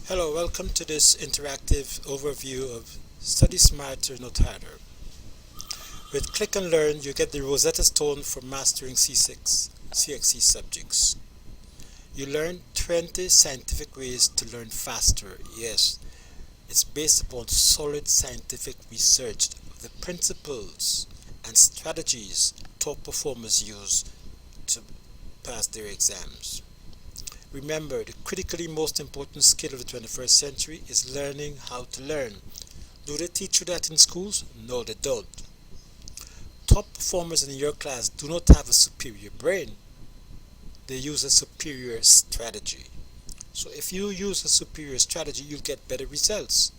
Hello, welcome to this interactive overview of Study Smarter, Not Harder. With Click and Learn, you get the Rosetta Stone for mastering C6 CXC subjects. You learn 20 scientific ways to learn faster. Yes, it's based upon solid scientific research of the principles and strategies top performers use to pass their exams. Remember, the critically most important skill of the 21st century is learning how to learn. Do they teach you that in schools? No, they don't. Top performers in your class do not have a superior brain. They use a superior strategy. So if you use a superior strategy, you'll get better results.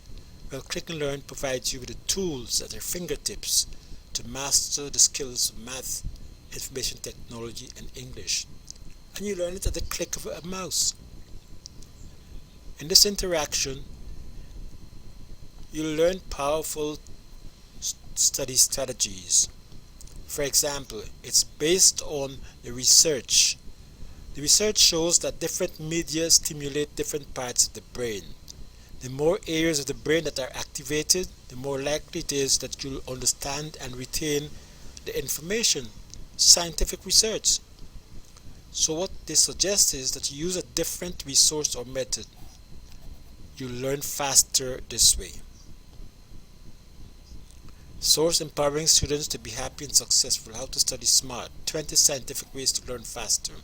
Well, Click and Learn provides you with the tools at your fingertips to master the skills of math, information technology, and English. And you learn it at the click of a mouse. In this interaction, you'll learn powerful study strategies. For example, it's based on the research. The research shows that different media stimulate different parts of the brain. The more areas of the brain that are activated, the more likely it is that you'll understand and retain the information. Scientific research. So what they suggest is that you use a different resource or method. You learn faster this way. Source empowering students to be happy and successful. How to study smart. 20 scientific ways to learn faster.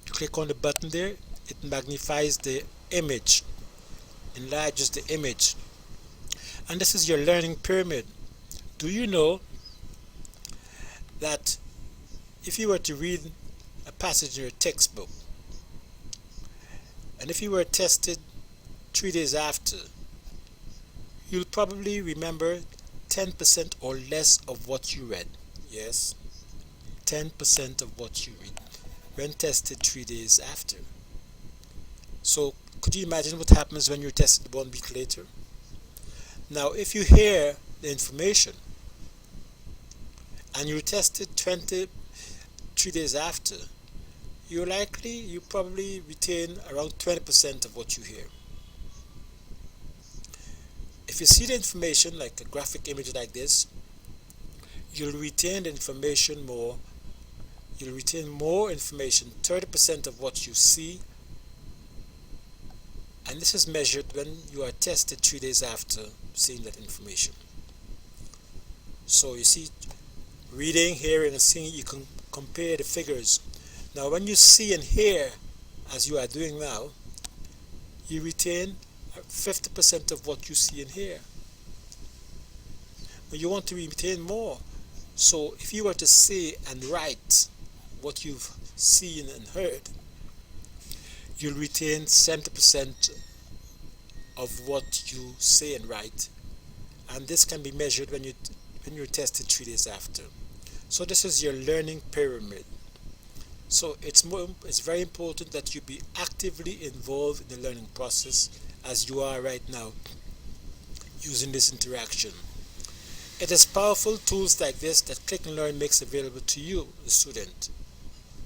You click on the button there, it magnifies the image, enlarges the image. And this is your learning pyramid. Do you know that if you were to read a passage in your textbook, and if you were tested 3 days after, you'll probably remember 10% or less of what you read. Yes, 10% of what you read when tested 3 days after. So could you imagine what happens when you're tested 1 week later? Now if you hear the information and you're tested 3 days after, you probably retain around 20% of what you hear. If you see the information like a graphic image like this, you'll retain the information more. You'll retain more information, 30% of what you see, and this is measured when you are tested 3 days after seeing that information. So you see, reading, hearing, and seeing, you can compare the figures. Now when you see and hear, as you are doing now, you retain 50% of what you see and hear. But you want to retain more. So if you were to say and write what you've seen and heard, you'll retain 70% of what you say and write. And this can be measured when you're tested 3 days after. So this is your learning pyramid. So it's very important that you be actively involved in the learning process as you are right now using this interaction. It is powerful tools like this that Click and Learn makes available to you, the student,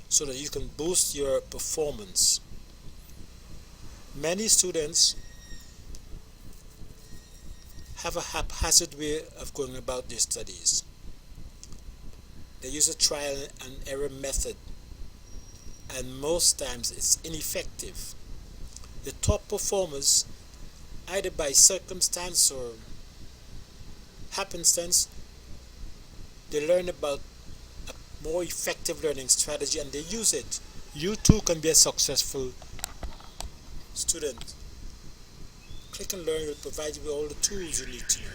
so that you can boost your performance. Many students have a haphazard way of going about their studies. They use a trial and error method, and most times it's ineffective. The top performers, either by circumstance or happenstance, they learn about a more effective learning strategy and they use it. You too can be a successful student. Click and Learn will provide you with all the tools you need to know.